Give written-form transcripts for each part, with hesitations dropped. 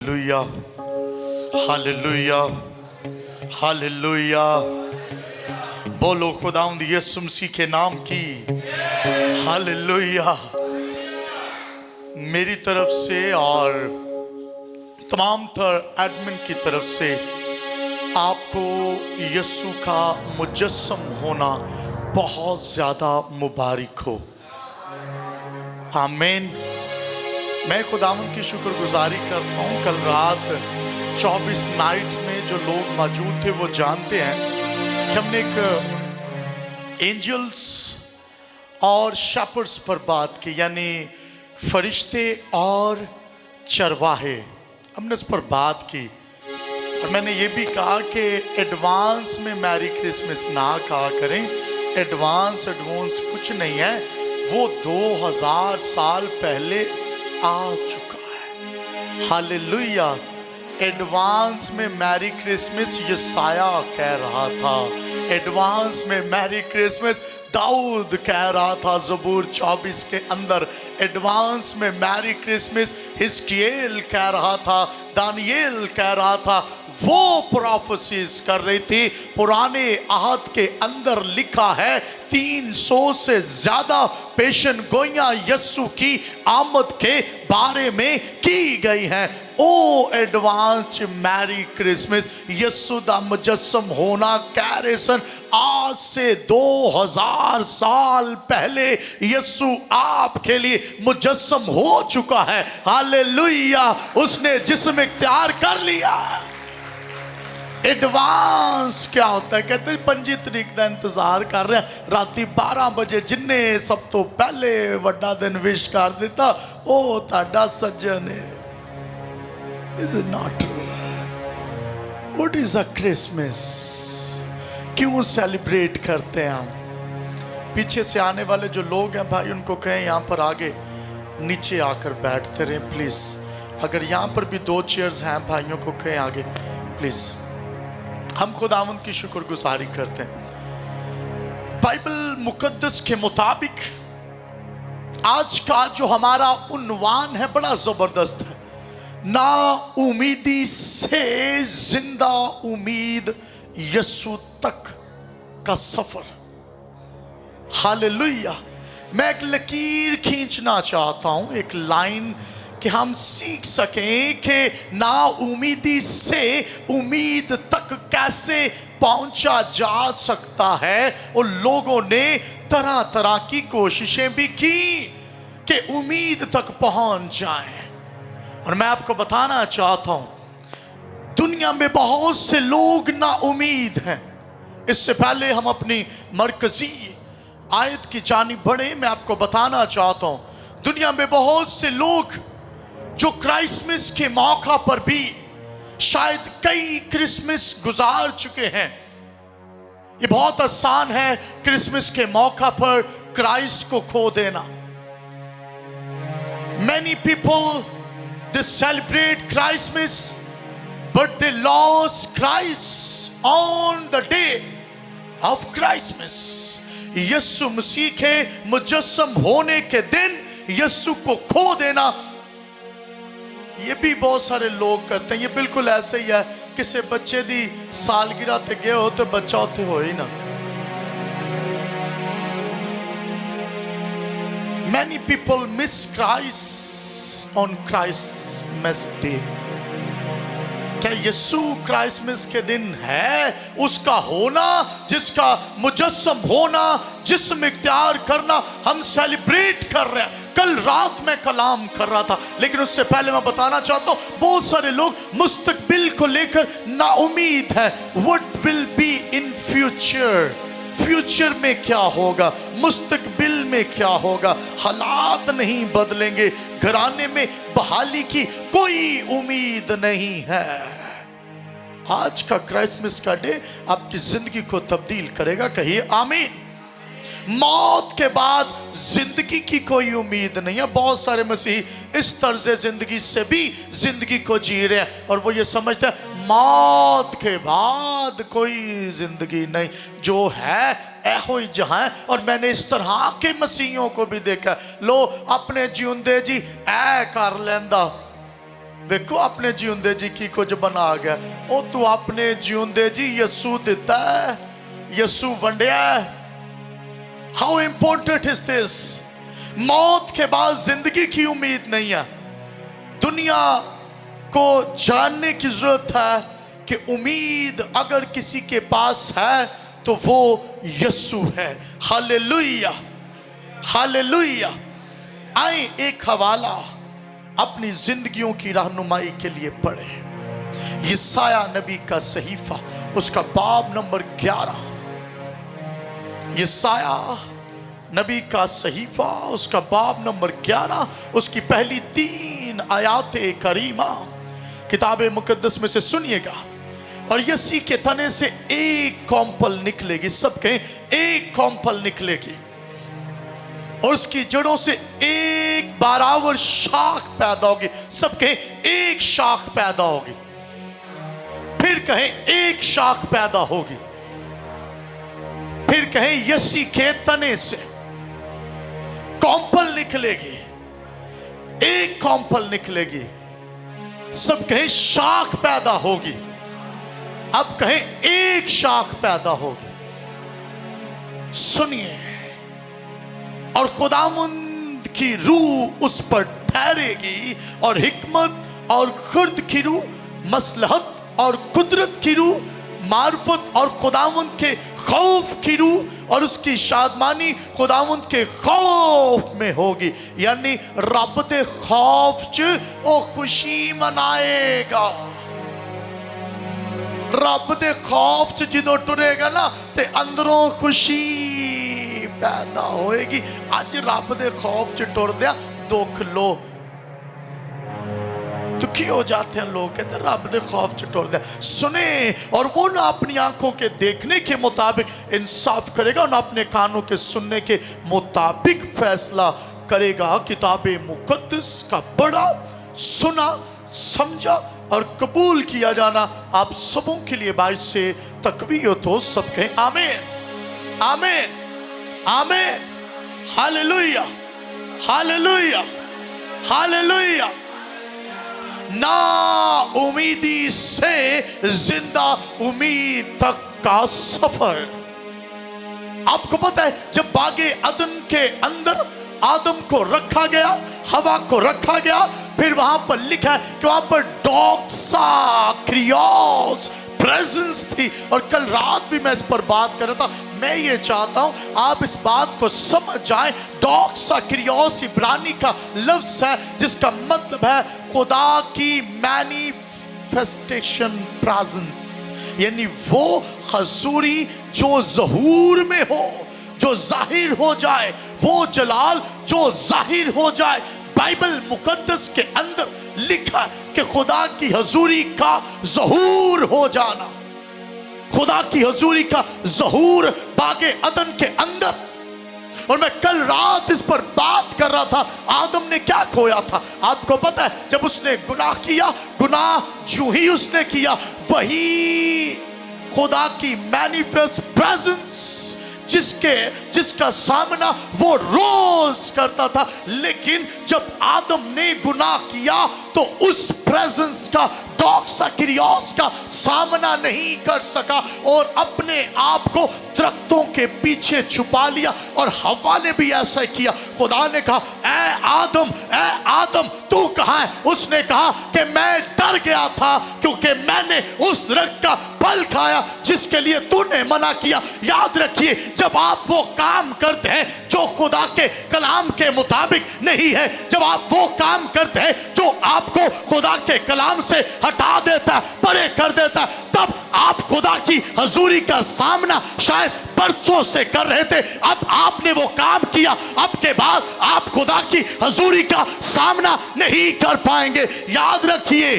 Hallelujah, hallelujah, hallelujah. बोलो खुदावंद यीशु मसीह के नाम की हालेलुया। मेरी तरफ से और तमाम एडमिन की तरफ से आपको यीशु का मुजस्सम होना बहुत ज़्यादा मुबारक हो। आमीन। मैं खुदावंद की शुक्रगुजारी करता हूँ। कल रात 24 नाइट में जो लोग मौजूद थे वो जानते हैं कि हमने एक एंजल्स और शेपर्ड्स पर बात की, यानी फरिश्ते और चरवाहे, हमने इस पर बात की। और मैंने ये भी कहा कि एडवांस में मैरी क्रिसमस ना कहा करें। एडवांस कुछ नहीं है, वो 2000 साल पहले आ चुका है। हालेलुया। एडवांस में मैरी क्रिसमस यसाया कह रहा था, एडवांस में मैरी क्रिसमस दाऊद कह रहा था ज़बूर 24 के अंदर, एडवांस में मैरी क्रिसमस हिजकियेल कह रहा था, दानियेल कह रहा था। वो प्रोफेसीज कर रही थी। पुराने अहद के अंदर लिखा है 300 से ज्यादा पेशन गोइयां यस्सु की आमद के बारे में की गई हैं। ओ एडवांस मैरी क्रिसमस, यस्सु दा मुजस्सम होना कह रहे सन। आज से 2000 साल पहले यस्सु आपके लिए मुजस्सम हो चुका है। हालेलुया। उसने जिस्म इख्तियार कर लिया। एडवांस क्या होता है? कहते हैं 25 तारीख का इंतजार कर रहे हैं, राती 12 बजे जिन्हें सब तो पहले वड्डा दिन विश कर देता ओ ताड़ा सज्जन है। This is not true. What is a Christmas? क्यों सेलिब्रेट करते हैं हम? पीछे से आने वाले जो लोग हैं भाई, उनको कहें यहाँ पर आगे नीचे आकर बैठते रहें प्लीज। अगर यहाँ पर भी 2 चेयर्स हैं, भाइयों को कहें आगे प्लीज। हम खुदावंद की शुक्रगुजारी करते हैं। बाइबल मुकद्दस के मुताबिक आज का जो हमारा उन्वान है बड़ा जबरदस्त है। ना उम्मीदी से जिंदा उम्मीद यस्सु तक का सफर। हालेलुया। मैं एक लकीर खींचना चाहता हूं, एक लाइन, कि हम सीख सकें कि ना उम्मीदी से उम्मीद तक कैसे पहुंचा जा सकता है। और लोगों ने तरह तरह की कोशिशें भी की कि उम्मीद तक पहुंच जाएं। और मैं आपको बताना चाहता हूं, दुनिया में बहुत से लोग ना उम्मीद हैं। इससे पहले हम अपनी मरकजी आयत की जानिब बढ़े, मैं आपको बताना चाहता हूं, दुनिया में बहुत से लोग जो क्रिसमस के मौका पर भी शायद कई क्रिसमस गुजार चुके हैं। ये बहुत आसान है क्रिसमस के मौका पर क्राइस्ट को खो देना। Many people they celebrate Christmas but they lost Christ on the day of Christmas. यीशु मसीह के मुजस्सम होने के दिन यीशु को खो देना, ये भी बहुत सारे लोग करते हैं। ये बिल्कुल ऐसे ही है, किसी बच्चे दी सालगिरह ते गए हो तो बच्चा उत्थे हो ही ना। Many people miss Christ on Christmas Day. क्या यीशु क्रिसमस के दिन है उसका होना, जिसका मुजस्सम होना, जिस्म इख्तियार करना हम सेलिब्रेट कर रहे हैं। कल रात मैं कलाम कर रहा था, लेकिन उससे पहले मैं बताना चाहता हूं, बहुत सारे लोग मुस्तकबिल को लेकर नाउमीद है। What will be in future? Future में क्या होगा, मुस्तकबिल में क्या होगा? हालात नहीं बदलेंगे, घराने में बहाली की कोई उम्मीद नहीं है। आज का क्रिसमस का डे आपकी जिंदगी को तब्दील करेगा, कहिए आमीन। मौत के बाद जिंदगी की कोई उम्मीद नहीं है। बहुत सारे मसीही इस तर्ज जिंदगी से भी जिंदगी को जी रहे हैं और वो ये समझते हैं मौत के बाद कोई जिंदगी नहीं, जो है ऐहो ही जहां है। और मैंने इस तरह के मसीहियों को भी देखा, लो अपने जिउंदे जी ऐ कर लेंदा, ਵੇਖੋ ਆਪਣੇ ਜਿਉਂਦੇ ਜੀ ਕੀ ਕੁਝ ਬਣਾ ਗਿਆ। ਉਹ ਤੂੰ ਆਪਣੇ ਜਿਉਂਦੇ ਜੀ ਯਿਸੂ ਦਿੱਤਾ ਹੈ, यीशु वंडिया। How important is this. मौत के बाद जिंदगी की उम्मीद नहीं है। दुनिया को जानने की जरूरत है कि उम्मीद अगर किसी के पास है तो वो यीशु है। Hallelujah, hallelujah. आए एक हवाला अपनी जिंदगियों की रहनुमाई के लिए पढ़े। यशायाह नबी का सहीफा, उसका बाब नंबर 11। यशायाह नबी का सहीफा, उसका बाब नंबर 11, उसकी पहली 3 आयाते करीमा किताब मुकद्दस में से सुनिएगा। और यसी के तने से एक कौंपल निकलेगी। सब कहें एक कौंपल निकलेगी। और उसकी जड़ों से एक बारावर शाख पैदा होगी। सब कहें एक शाख पैदा होगी। फिर कहें एक शाख पैदा होगी। फिर कहें यसी के तने से कौंपल निकलेगी। एक कौंपल निकलेगी। सब कहें शाख पैदा होगी। अब कहें एक शाख पैदा होगी। सुनिए, और खुदावंद की रूह उस पर ठहरेगी और हिकमत और खुर्द की रूह, मसलहत और कुदरत की रूह, मार्फत और खुदावंद के खौफ की रूह, और उसकी शादमानी खुदावंद के खौफ में होगी। यानी रब दे खौफ च ओ खुशी मनाएगा। रब दे खौफ च जदों टुरेगा ना ते अंदरों खुशी पैदा होएगी। अज रब दे खौफ च टुरदिया दुख लो, दुखी हो जाते हैं लोग, कहते हैं रब दे खौफ च टुरदिया। सुने, और वो ना अपनी आंखों के देखने के मुताबिक इंसाफ करेगा, ना अपने कानों के सुनने के मुताबिक फैसला करेगा। किताबे मुकद्दस का बड़ा सुना, समझा और कबूल किया जाना आप सबों के लिए बाइस से तकवीयत हो। सब कहें आमीन, आमीन, आमीन। Hallelujah, hallelujah, hallelujah. ना उम्मीदी से जिंदा उम्मीद तक का सफर। आपको पता है जब बागे अदन के अंदर आदम को रखा गया, हवा को रखा गया, फिर वहां पर लिखा है कि वहां पर डॉक्सा क्रियोस प्रेजेंस थी। और कल रात भी मैं इस पर बात कर रहा था। मैं ये चाहता हूं आप इस बात को समझ जाएं। डॉक्सा क्रियोस इब्रानी का लफ्ज है जिसका मतलब है खुदा की मैनिफेस्टेशन प्रेजेंस। यानी वो हजूरी जो ज़हूर में हो, जो जाहिर हो जाए, वो जलाल जो जाहिर हो जाए। बाइबल मुकद्दस के अंदर लिखा कि खुदा की हजूरी का ज़हूर हो जाना, खुदा की हजूरी का ज़हूर बागे अदन के अंदर। और मैं कल रात इस पर बात कर रहा था। आदम ने क्या खोया था आपको पता है? जब उसने गुनाह किया, गुनाह जो ही उसने किया वही खुदा की मैनिफेस्ट प्रेजेंस जिसका सामना वो रोज करता था। लेकिन जब आदम ने गुनाह किया तो उस प्रेजेंस का, डॉक्सा क्रियोस का सामना नहीं कर सका और अपने आप को दरख्तों के पीछे छुपा लिया। और हवा ने भी ऐसा किया। खुदा ने कहा, ए आदम तू कहाँ है? उसने कहा कि मैं डर गया था क्योंकि मैंने उस दरख्त का फल खाया जिसके लिए तूने मना किया। याद रखिए, जब आप वो काम करते हैं जो खुदा के कलाम के मुताबिक नहीं है, जब आप वो काम करते हैं जो आपको खुदा के कलाम से हटा देता है, परे कर देता है, तब आप खुदा की हजूरी का सामना शायद बरसों से कर रहे थे। अब आपने वो काम किया, अब के बाद आप खुदा की हजूरी का सामना नहीं कर पाएंगे। याद रखिए,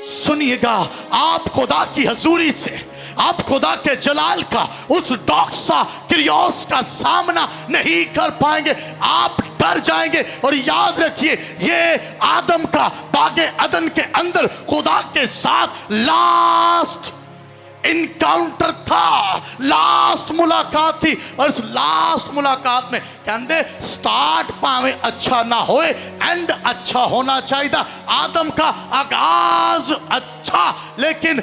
सुनिएगा, आप खुदा की हजूरी से, आप खुदा के जलाल का, उस डॉक्सा क्रियोस का सामना नहीं कर पाएंगे। आप डर जाएंगे। और याद रखिए, ये आदम का बागे अदन के अंदर खुदा के साथ लास्ट इनकाउंटर था, लास्ट मुलाकात थी। और इस लास्ट मुलाकात में कहते स्टार्ट पावे अच्छा ना होए, एंड अच्छा होना चाहिए। आदम का आगाज अच्छा, लेकिन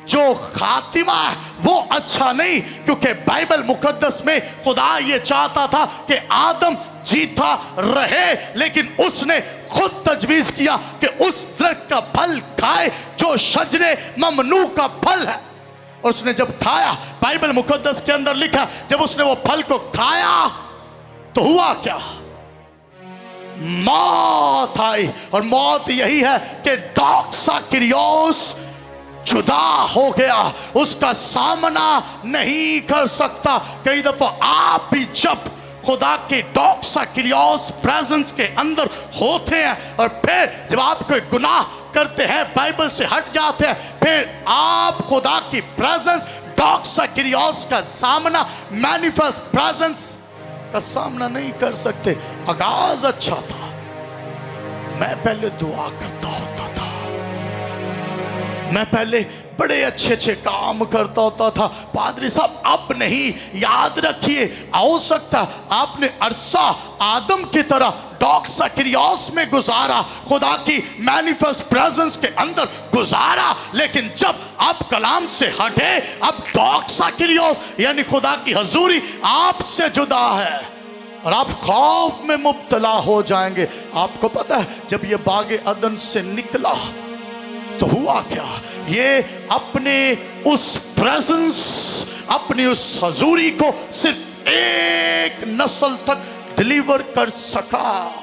जो खातिमा है वो अच्छा नहीं, क्योंकि बाइबल मुकद्दस में खुदा ये चाहता था कि आदम जीता रहे, लेकिन उसने खुद तजवीज किया कि उस दरख्त का फल खाए जो शजरे ममनू का फल है। और उसने जब खाया, बाइबल मुकद्दस के अंदर लिखा, जब उसने वो फल को खाया तो हुआ क्या? मौत आई। और मौत यही है कि डॉक्सा क्रियोस जुदा हो गया, उसका सामना नहीं कर सकता। कई दफा आप भी जब खुदा के डॉक्सा क्रियोस प्रेजेंस के अंदर होते हैं और फिर जब आप कोई गुनाह करते हैं, बाइबल से हट जाते हैं, फिर आप खुदा की प्रेजेंस डॉक्सा क्रियोस का सामना, मैनिफेस्ट प्रेजेंस का सामना नहीं कर सकते। आगाज अच्छा था, मैं पहले दुआ करता होता था, मैं पहले बड़े अच्छे अच्छे काम करता होता था। पादरी साहब अब नहीं, याद रखिए, हो सकता आपने अरसा आदम की तरह डॉक्सा क्रियोस में गुजारा, खुदा की मैनिफेस्ट प्रेजेंस के अंदर गुजारा, लेकिन जब आप कलाम से हटे, अब डॉक्सा क्रियोस यानी खुदा की हजूरी आपसे जुदा है और आप खौफ में मुब्तला हो जाएंगे। आपको पता है जब ये बागे अदन से निकला तो हुआ क्या? ये अपने उस प्रेजेंस, अपनी उस हजूरी को सिर्फ एक नस्ल तक डिलीवर कर सका।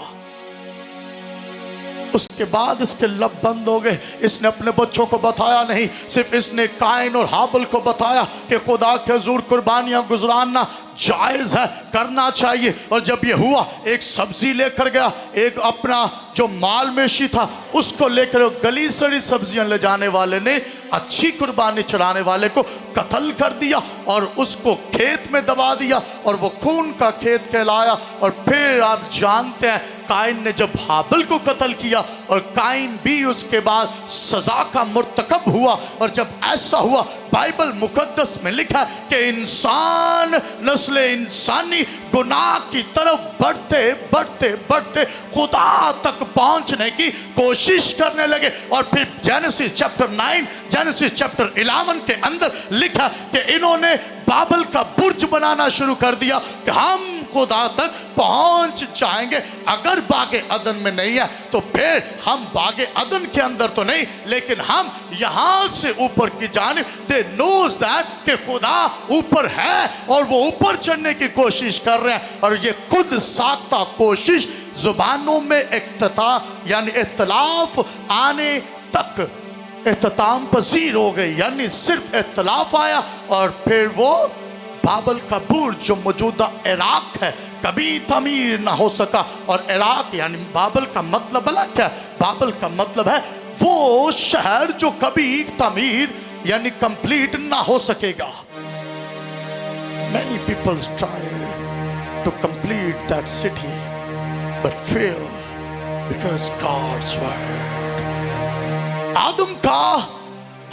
उसके बाद इसके लब बंद हो गए। इसने अपने बच्चों को बताया नहीं, सिर्फ इसने काइन और हाबिल को बताया कि खुदा के हुजूर कुर्बानियां गुजराना जायज है, करना चाहिए। और जब ये हुआ, एक सब्जी लेकर गया, एक अपना जो माल मेशी था उसको लेकर, गली सड़ी सब्जियां ले जाने वाले ने अच्छी कुर्बानी चढ़ाने वाले को कत्ल कर दिया और उसको खेत में दबा दिया और वो खून का खेत कहलाया। और फिर आप जानते हैं काइन ने जब हाबिल को कत्ल किया और काइन भी उसके बाद सजा का मुर्तकब हुआ। और जब ऐसा हुआ, बाइबल मुकद्दस में लिखा कि इंसान नस्ल इंसानी गुनाह की तरफ बढ़ते बढ़ते बढ़ते खुदा तक पहुंचने की कोशिश करने लगे। और फिर जेनेसिस चैप्टर 9, जेनेसिस चैप्टर 11 के अंदर लिखा कि इन्होंने बाबल का बुर्ज बनाना शुरू कर दिया कि हम खुदा तक पहुंच जाएंगे। अगर बागे अदन में नहीं है तो फिर हम बागे अदन के अंदर तो नहीं, लेकिन हम यहां से ऊपर की जानिब, दे नोज दैट कि खुदा ऊपर है और वो ऊपर चढ़ने की कोशिश कर रहे हैं। और ये खुद साख्ता कोशिश जुबानों में यानी इख्तलाफ आने तक इख्तिताम पजीर हो गई, यानी सिर्फ इख्तलाफ आया। और फिर वो बाबल का बुर्ज जो मौजूदा इराक है कभी तमीर ना हो सका। और इराक यानी बाबल का मतलब अलग है, बाबल का मतलब है वो शहर जो कभी तमीर यानी कंप्लीट ना हो सकेगा। Many people try to complete that city but fail because God's word. आदम का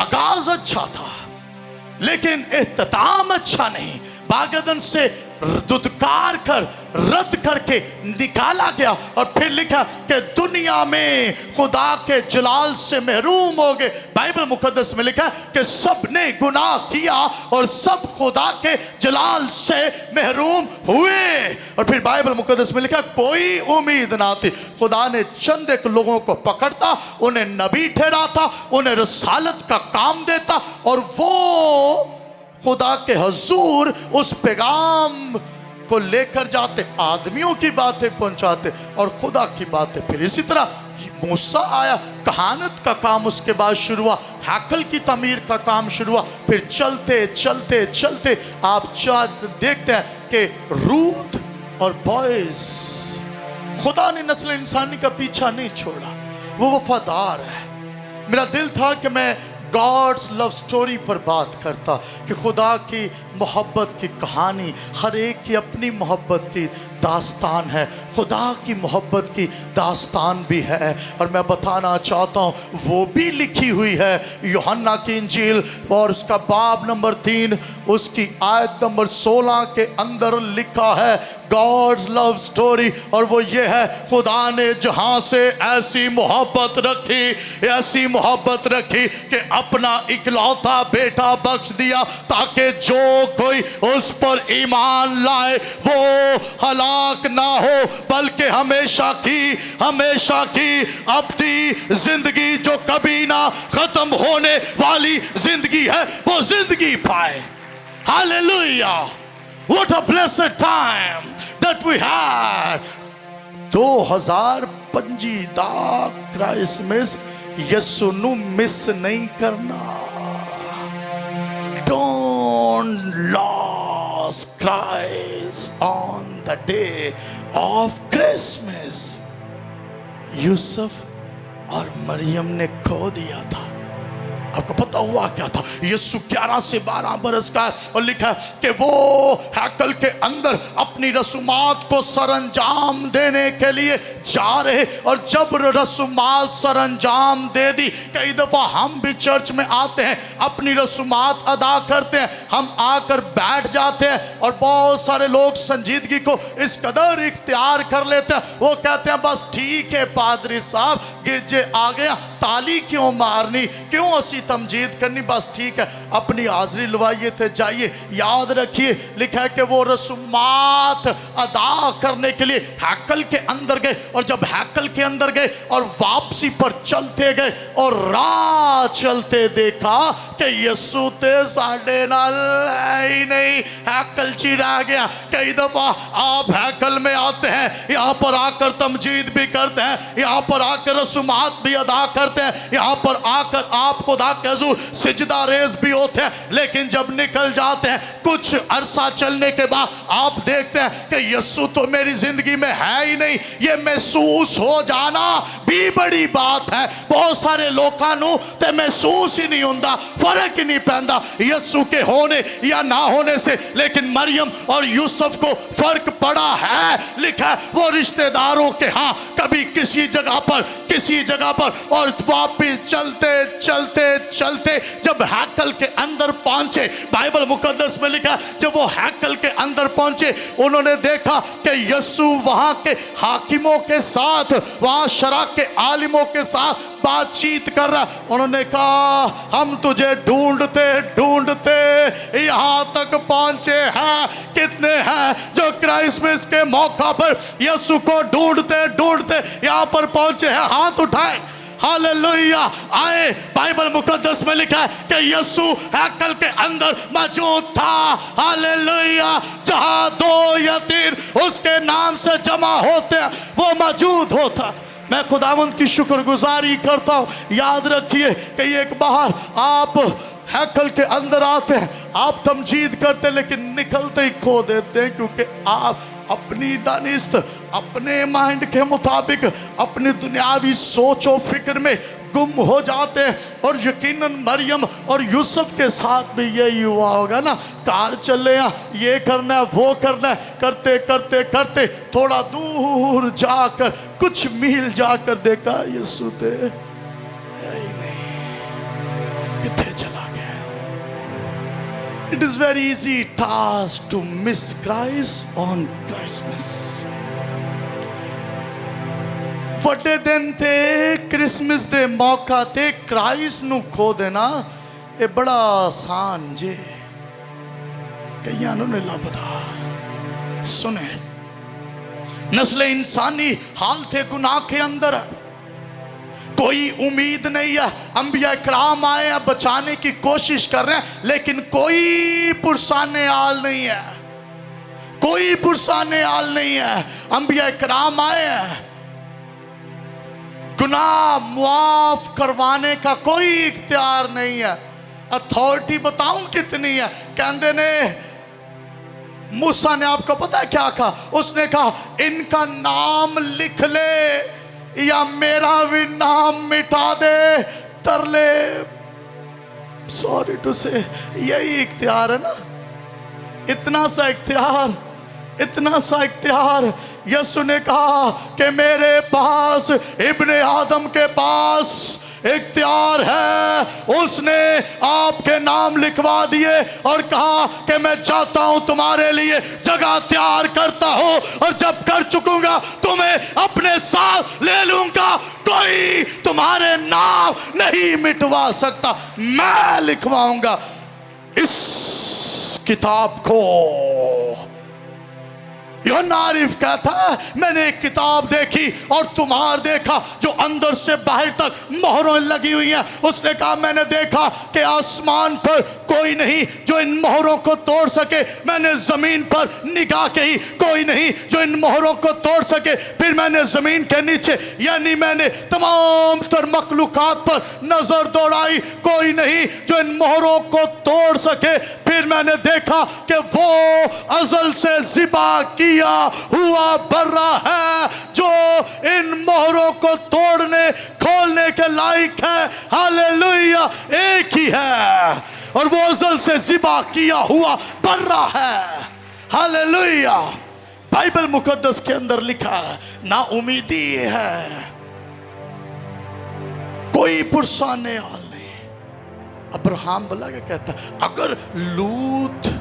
आगाज अच्छा था लेकिन इख्तिताम अच्छा नहीं। बागदन से दुदकार कर रद्द करके निकाला गया। और फिर लिखा कि दुनिया में खुदा के जलाल से महरूम हो गए। बाइबल मुकद्दस में लिखा कि सब ने गुनाह किया और सब खुदा के जलाल से महरूम हुए। और फिर बाइबल मुकद्दस में लिखा कोई उम्मीद ना थी। खुदा ने चंद एक लोगों को पकड़ता, उन्हें नबी ठहराता, उन्हें रसालत का काम देता और वो खुदा के हुजूर उस पैगाम को लेकर जाते, आदमियों की बातें पहुंचाते और खुदा की बातें। फिर इसी तरह मूसा आया, कहानत का काम उसके बाद शुरू हुआ, हैकल की तमीर का काम शुरू हुआ। फिर चलते चलते चलते आप देखते हैं कि रूथ और बॉयज, खुदा ने नस्ल इंसानी का पीछा नहीं छोड़ा, वो वफादार है। मेरा दिल था कि मैं गॉड्स लव स्टोरी पर बात करता कि खुदा की मोहब्बत की कहानी, हर एक की अपनी मोहब्बत की दास्तान है, खुदा की मोहब्बत की दास्तान भी है। और मैं बताना चाहता हूँ वो भी लिखी हुई है यूहन्ना की इंजील और उसका बाब नंबर 3 उसकी आयत नंबर 16 के अंदर लिखा है गॉड्स लव स्टोरी। और वो ये है, खुदा ने जहां से ऐसी मोहब्बत रखी कि अपना इकलौता बेटा बख्श दिया ताकि जो कोई उस पर ईमान लाए वो हलाक ना हो बल्कि हमेशा की अब्दी जिंदगी, जो कभी ना खत्म होने वाली जिंदगी है, वो जिंदगी पाए। Hallelujah! What a blessed time that we had. 2025 ਦਾ क्राइसमस यसू ਨੂੰ ਮਿਸ ਨਹੀਂ ਕਰਨਾ। Don't lose Christ on the day of Christmas. Yusuf और मरियम ने खो दिया था। आपको पता हुआ क्या था? यीशु 11 से 12 बरस का है और लिखा है कि वो हैकल के अंदर अपनी रसूमात को सरंजाम देने के लिए जा रहे, और जब रसूमात सरंजाम दे दी, कई दफा हम भी चर्च में आते हैं, अपनी रसूमात अदा करते हैं, हम आकर बैठ जाते हैं और बहुत सारे लोग संजीदगी को इस कदर इख्तियार कर लेते हैं, वो कहते हैं बस ठीक है पादरी साहब गिरजे आ गया, ताली क्यों मारनी, क्यों असी तमजीद करनी, बस ठीक है अपनी हाजिरी लवाइए थे जाइए। याद रखिए लिखा है कि वो रसूमात अदा करने के लिए हैकल के अंदर गए, और जब हैकल के अंदर गए और वापसी पर चलते गए और राह चलते देखा कि यीशु ते साडे नाल ही नहीं, हैकल ची रह गया। कई दफा आप हैकल में आते हैं, यहाँ पर आकर तमजीद भी करते हैं, यहाँ पर आकर रसूमात भी अदा करते हैं, यहाँ पर आकर आप खुदा के हुजूर सिजदा रेज भी होते हैं, लेकिन जब निकल जाते हैं कुछ अरसा चलने के बाद आप देखते हैं कि यीशु तो मेरी जिंदगी में है ही नहीं। ये महसूस हो जाना भी बड़ी बात है। बहुत सारे लोगों नूं ते महसूस ही नहीं होता, फर्क ही नहीं पैंदा यीशु के होने या ना होने से, लेकिन मरियम और यूसुफ को फर्क पड़ा है। लिखा है वो रिश्तेदारों के हाँ कभी किसी जगह पर और वापिस चलते जब हैकल के अंदर पहुंचे, बाइबल मुकद्दस में लिखा जब वो हैकल के अंदर पहुंचे उन्होंने देखा कि यीशु वहां के हाकिमों के साथ, वहां शरा के आलिमों के साथ बातचीत कर रहा। उन्होंने कहा हम तुझे ढूंढते यहां तक पहुंचे हैं। कितने हैं जो क्राइसमस के मौका पर यीशु को ढूंढते यहां पर पहुंचे हैं? हाथ उठाए। हालेलुया! आए, बाइबल मुकद्दस में लिखा है कि यीशु हैकल के अंदर मौजूद था। हालेलुया! जहां 2 या 3 उसके नाम से जमा होते हैं वो मौजूद होता। मैं खुदावंद की शुक्रगुजारी करता हूँ। याद रखिए कि एक बार आप हैकल के अंदर आते हैं, आप तमजीद करते लेकिन निकलते ही खो देते हैं, क्योंकि आप अपनी दानिस्त, अपने माइंड के मुताबिक, अपनी दुनियावी सोचो फिक्र में गुम हो जाते हैं। और यकीनन मरियम और यूसुफ के साथ भी यही हुआ होगा ना। कार चले ये करना है वो करना है, करते थोड़ा दूर जाकर, कुछ मील जाकर देखा यीशु ते किथे चला गया। It is very easy task to miss Christ on Christmas. ਵੱਡੇ ਦਿਨ ਤੇ क्रिसमस ਦੇ ਮੌਕਾ ਤੇ ਕ੍ਰਾਈਸਟ ਨੂੰ ਖੋ ਦੇਣਾ ਇਹ ਬੜਾ ਆਸਾਨ ਜੇ, ਕਈਆਂ ਨੂੰ ਨਹੀਂ ਲੱਭਦਾ। सुने, नस्ल इंसानी हालत गुनाह के अंदर है, कोई उम्मीद नहीं है। अंबिया कराम आए हैं, बचाने की कोशिश कर रहे हैं, लेकिन कोई पुरसाने हाल नहीं है, कोई पुरसाने हाल नहीं है। अंबिया कराम आए हैं, गुनाह मुआफ करवाने का कोई इख्तियार नहीं है। अथॉरिटी बताऊं कितनी है? कहते ने मूसा ने आपको पता है क्या कहा? उसने कहा इनका नाम लिख ले या मेरा भी नाम मिटा दे। तरले सॉरी टू से, यही इख्तियार है ना, इतना सा इख्तियार, इतना सा इख्तियार। यीशु ने कहा कि मेरे पास, इब्ने आदम के पास इख्तियार है। उसने आपके नाम लिखवा दिए और कहा कि मैं चाहता हूं तुम्हारे लिए जगह तैयार करता हूं, और जब कर चुकूंगा तुम्हें अपने साथ ले लूंगा। कोई तुम्हारे नाम नहीं मिटवा सकता, मैं लिखवाऊंगा इस किताब को। यूहन्ना आरिफ कहता है, मैंने एक किताब देखी और तुम्हार देखा जो अंदर से बाहर तक मोहरों लगी हुई हैं। उसने कहा मैंने देखा कि आसमान पर कोई नहीं जो इन मोहरों को तोड़ सके, मैंने जमीन पर निगाह की, कोई नहीं जो इन मोहरों को तोड़ सके। फिर मैंने जमीन के नीचे यानी मैंने तमाम तर मखलूकात पर नजर दौड़ाई, कोई नहीं जो इन मोहरों को तोड़ सके। फिर मैंने देखा कि वो अज़ल से ज़िबा किया हुआ बर्रा है जो इन मोहरों को तोड़ने खोलने के लायक है। हालेलुया, एक ही है और वो अज़ल से ज़िबा किया हुआ बर्रा है। हालेलुया। बाइबल मुकद्दस के अंदर लिखा है, ना उम्मीदी है, कोई पुरसाने हाल नहीं। अब्राहम बोला क्या कहता, अगर लूत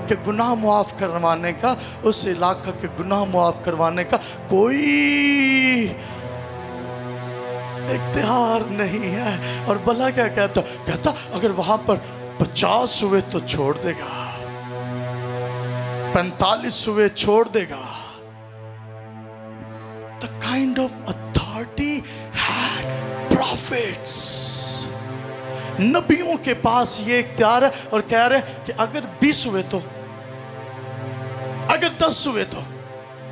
के गुनाह मुआफ करवाने का, उस इलाका के गुनाह मुआफ करवाने का कोई इख्तियार नहीं है। और भला क्या कहता, कहता अगर वहां पर 50 हुए तो छोड़ देगा, 45 हुए छोड़ देगा। The kind of authority had prophets, नबियों के पास ये इख्तियार है। और कह रहे कि अगर 20 हुए तो, अगर 10 हुए तो,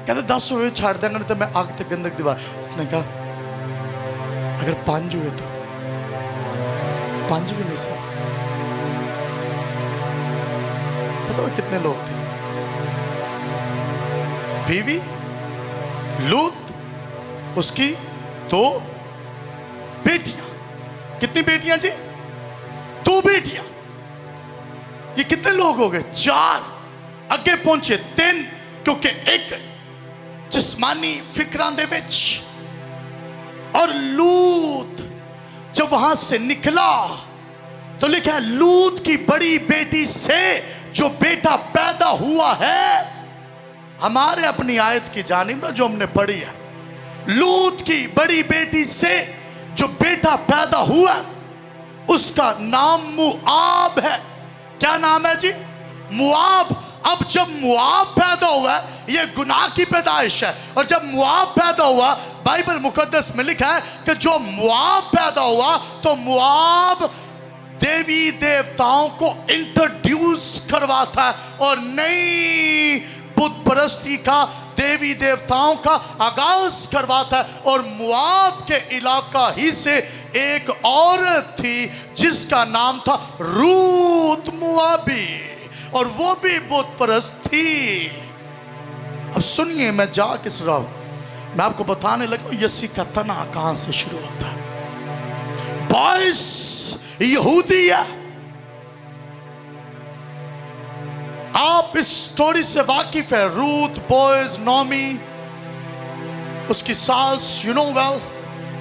कहते 10 हुए छाड़ देंगे नहीं तो मैं आग तक गंधक दीवार। उसने कहा अगर 5 हुए तो, 5 भी नहीं सही। पता है कितने लोग थे? बीवी लूत, उसकी 2 बेटियां। कितनी बेटियां जी? 2 बेटियां। ये कितने लोग हो गए? 4। अगे पहुंचे 3, क्योंकि एक जिस्मानी फिक्रां दे विच। और लूत जब वहां से निकला तो लिखा है लूत की बड़ी बेटी से जो बेटा पैदा हुआ है, हमारे अपनी आयत की जानिब ना जो हमने पढ़ी है, लूत की बड़ी बेटी से जो बेटा पैदा हुआ उसका नाम मुआब है। क्या नाम है जी? मुआब। अब जब मुआब पैदा हुआ, यह गुनाह की पैदाइश है। और जब मुआब पैदा हुआ, बाइबल मुकद्दस में लिखा है कि जो मुआब पैदा हुआ तो मुआब देवी देवताओं को इंट्रोड्यूस करवाता है और नई बुत परस्ती का, देवी देवताओं का आगाज करवाता है। और मुआब के इलाका ही से एक औरत थी जिसका नाम था रूत मुआबी, और वो भी बुत परस्त थी। अब सुनिए, मैं जा किस रहा हूं, मैं आपको बताने लगा यसी का तना कहां से शुरू होता है। बॉयस यहूदी है। आप इस स्टोरी से वाकिफ है। रूथ, बॉयज, नॉमी, उसकी सास, यू नो वेल।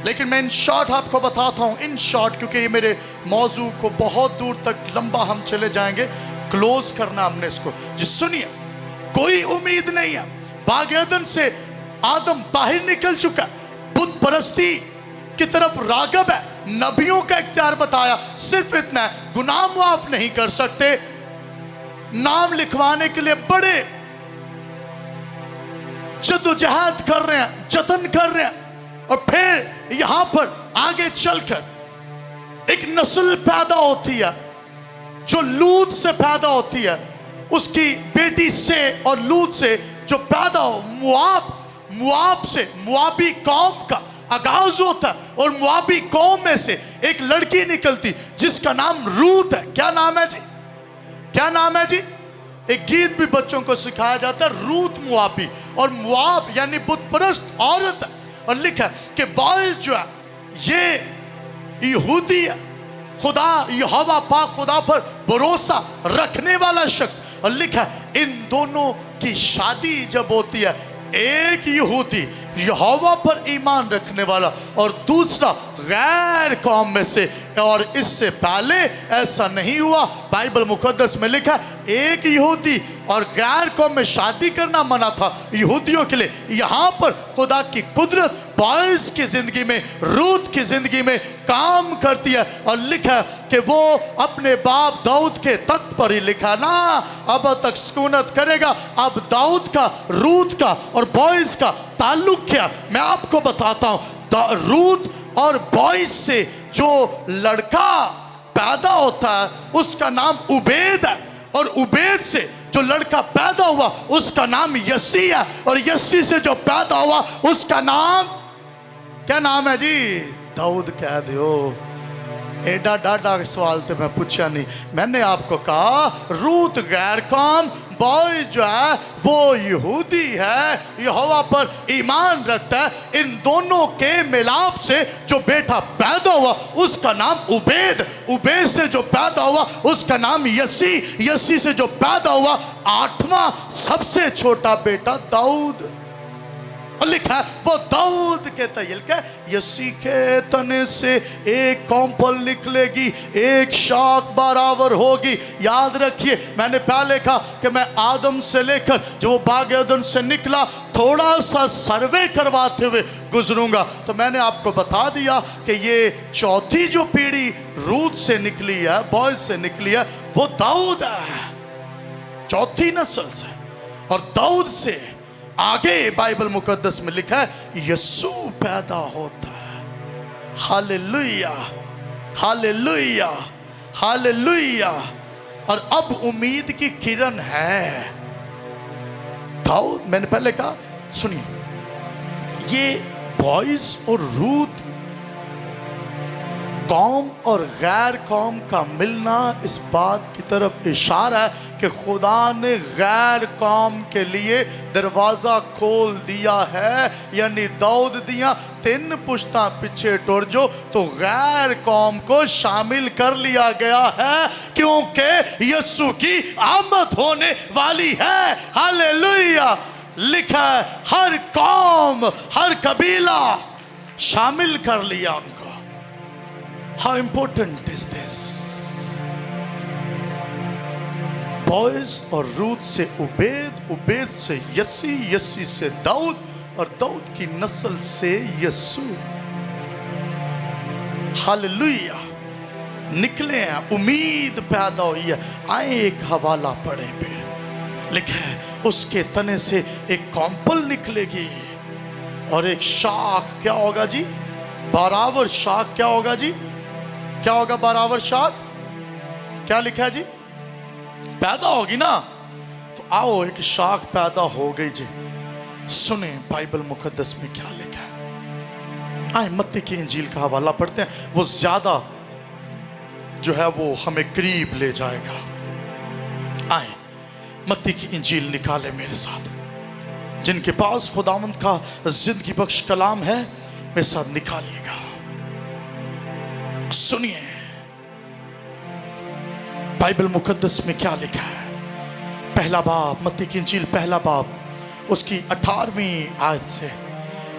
लेकिन मैं इन शॉर्ट आपको बताता हूं, इन शॉर्ट, क्योंकि ये मेरे मौजू को बहुत दूर तक लंबा हम चले जाएंगे। क्लोज करना हमने इसको जी। सुनिए, कोई उम्मीद नहीं है। बाग एदन से आदम बाहर निकल चुका, बुत परस्ती की तरफ रागब है। नबियों का इख्तियार बताया, सिर्फ इतना है, गुनाह माफ नहीं कर सकते, नाम लिखवाने के लिए बड़े जद्दोजहद कर रहे हैं, जतन कर रहे हैं। और फिर यहां पर आगे चलकर एक नस्ल पैदा होती है जो लूत से पैदा होती है, उसकी बेटी से, और लूत से जो पैदा हो मुआब से मुआबी कौम का आगाज होता है। और मुआबी कौम में से एक लड़की निकलती जिसका नाम रूत है। क्या नाम है जी? क्या नाम है जी? एक गीत भी बच्चों को सिखाया जाता है, रूत मुआबी। और मुआब यानी बुत परस्त औरत है। और लिखा है कि बॉयज जो है ये यहूदी है, खुदा यहोवा पाक खुदा पर भरोसा रखने वाला शख्स, और लिखा इन दोनों की शादी जब होती है, एक यहूदी यहोवा पर ईमान रखने वाला और दूसरा गैर कौम में से, और इससे पहले ऐसा नहीं हुआ। बाइबल मुकद्दस में लिखा एक यहूदी और गैर कौम में शादी करना मना था यहूदियों के लिए। यहाँ पर खुदा की कुदरत बॉयज की जिंदगी में, रूत की जिंदगी में काम करती है, और लिखा कि वो अपने बाप दाऊद के तख्त पर ही लिखा ना अब तक सुकूनत करेगा। अब दाऊद का, रूत का और बॉयज का ताल्लुक क्या, मैं आपको बताता हूं। रूत और बॉयज से जो लड़का पैदा होता है उसका नाम उबैद है, और उबैद से जो लड़का पैदा हुआ उसका नाम यसी है, और यसी से जो पैदा हुआ उसका नाम क्या नाम है जी? दाऊद कह दो। एडा डाडा सवाल तो मैं पूछा नहीं, मैंने आपको कहा रूत गैर कौम, बॉय जो है वो यहूदी है, यहोवा पर ईमान रखता है। इन दोनों के मिलाप से जो बेटा पैदा हुआ उसका नाम उबैद, उबैद से जो पैदा हुआ उसका नाम यसी, यसी से जो पैदा हुआ आठवां सबसे छोटा बेटा दाऊद। और लिखा है वो दाऊद के तैयल के यसी के तने से एक कौंपल निकलेगी, एक शाख बराबर होगी। याद रखिए मैंने पहले कहा कि मैं आदम से लेकर जो वो बाग एदन से निकला थोड़ा सा सर्वे करवाते हुए गुजरूंगा, तो मैंने आपको बता दिया कि ये चौथी जो पीढ़ी रूत से निकली है, बॉयज से निकली है, वो दाऊद है, चौथी नस्ल से। और दाऊद से आगे बाइबल मुकद्दस में लिखा है यीशु पैदा होता है। Hallelujah, hallelujah, hallelujah. और अब उम्मीद की किरण है। दाऊद, मैंने पहले कहा सुनिए, ये बॉयज और रूत कौम और गैर कौम का मिलना इस बात की तरफ इशारा है कि खुदा ने गैर कौम के लिए दरवाज़ा खोल दिया है। यानी दाऊद दिया 3 पुश्ता पीछे टुर जो तो गैर कौम को शामिल कर लिया गया है, क्योंकि यीशु की आमद होने वाली है। हालेलुया। लिखा है हर कौम, हर कबीला शामिल कर लिया उनको। How important is this? Boys और रूत से उबैद, उबैद से यसी, यसी से दाऊद और दाऊद की नस्ल से यीशु। हालेलुया। निकले हैं, उम्मीद पैदा हुई है। आए एक हवाला पढ़े फिर। लिखा है उसके तने से एक कौंपल निकलेगी और एक शाख क्या होगा जी? बराबर शाख क्या होगा जी? क्या होगा बराबर शाख? क्या लिखा है जी? पैदा होगी ना। तो आओ एक शाख पैदा हो गई जी। सुने बाइबल मुकद्दस में क्या लिखा है। आए मत्ती की इंजील का हवाला पढ़ते हैं, वो ज्यादा जो है वो हमें करीब ले जाएगा। आए मत्ती की इंजील निकाले मेरे साथ। जिनके पास खुदावंद का जिंदगी बख्श कलाम है मेरे साथ निकालिएगा। सुनिए बाइबल मुकद्दस में क्या लिखा है। पहला बाब, मत्ती की इंजील पहला बाब उसकी 18वीं आयत से।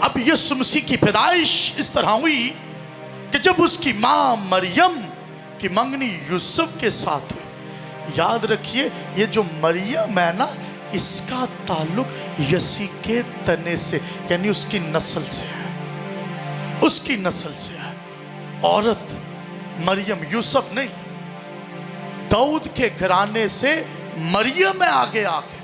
अब यीशु मसीह की पैदाइश इस तरह हुई कि जब उसकी मां मरियम की मंगनी यूसुफ के साथ हुई। याद रखिए ये जो मरियम है ना, इसका ताल्लुक यसी के तने से यानी उसकी नस्ल से है, उसकी नस्ल से है। औरत मरियम, यूसुफ नहीं, दाऊद के घराने से मरियम है आगे आके,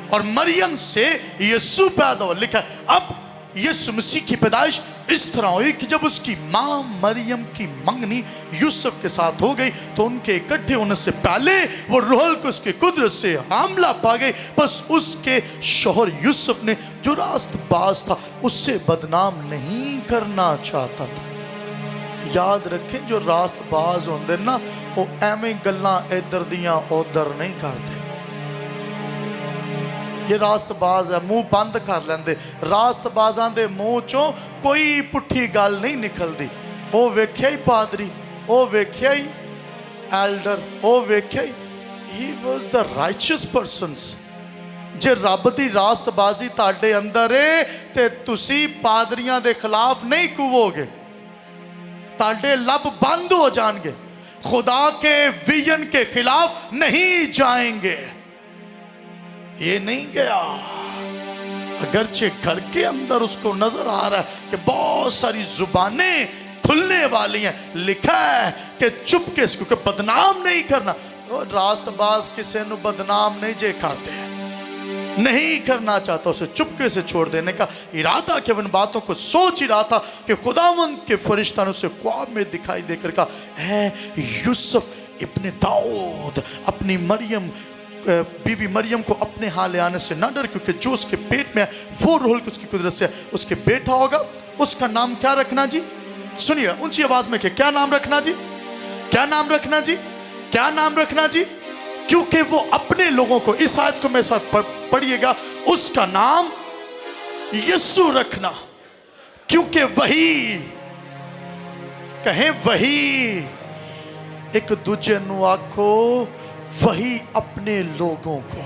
और मरियम से यीशु पैदा हुआ। लिखा अब यीशु मसीह की पैदाइश इस तरह हुई कि जब उसकी मां मरियम की मंगनी यूसुफ के साथ हो गई तो उनके इकट्ठे होने से पहले वो रूहुल को उसके कुदरत से हमला पा गई। बस उसके शौहर यूसुफ ने जो रास्तबाज था उससे बदनाम नहीं करना चाहता था। याद रखें जो रास्तबाज होंदे ना वो एवें गल्लां इधर दियां उधर नहीं करते। ये रास्तबाज है, मुंह बंद कर लेंदे। रास्तबाजां दे मुंह चों कोई पुट्ठी गल नहीं निकलदी। वो वेख्या ही पादरी ਉਹ ਵੇਖਿਆ ਹੀ ਐਲਡਰ, ਉਹ ਵੇਖਿਆ ਹੀ, he was the righteous persons। ਜੇ ਰੱਬ ਦੀ ਰਾਸਤਬਾਜ਼ੀ ਤੁਹਾਡੇ ਅੰਦਰ ਏ ਤੇ ਤੁਸੀਂ ਪਾਦਰੀਆਂ ਦੇ ਖਿਲਾਫ ਨਹੀਂ ਕੂਵੋਗੇ, ਤੁਹਾਡੇ ਲੱਭ ਬੰਦ ਹੋ ਜਾਣਗੇ, खुदा के विजन के खिलाफ नहीं जाएंगे। ये नहीं गया, अगरचे घर के अंदर उसको नजर आ रहा है कि बहुत सारी जुबानें खुलने वाली हैं, लिखा है कि चुपके से, क्योंकि बदनाम नहीं करना। रास्तबाज किसी को बदनाम नहीं जे करते, नहीं करना चाहता, उसे चुपके से छोड़ देने का इरादा कि उन बातों को सोच ही रहा था कि खुदावंद के फरिश्ता ने उसे ख्वाब में दिखाई देकर कहा, है यूसुफ इब्ने दाऊद, अपनी मरियम बीवी मरियम को अपने हाथ ले आने से ना डर, क्योंकि जो उसके पेट में है वो रूह की उसकी कुदरत से उसके बेटा होगा। उसका नाम क्या रखना जी? सुनिए ऊंची आवाज में, क्या नाम रखना जी? क्या नाम रखना जी? क्या नाम रखना जी? क्योंकि वो अपने लोगों को, इस आयत को मेरे साथ पढ़िएगा, उसका नाम यीशु रखना, क्योंकि वही, कहें वही, एक दूजे नु आखो वही अपने लोगों को,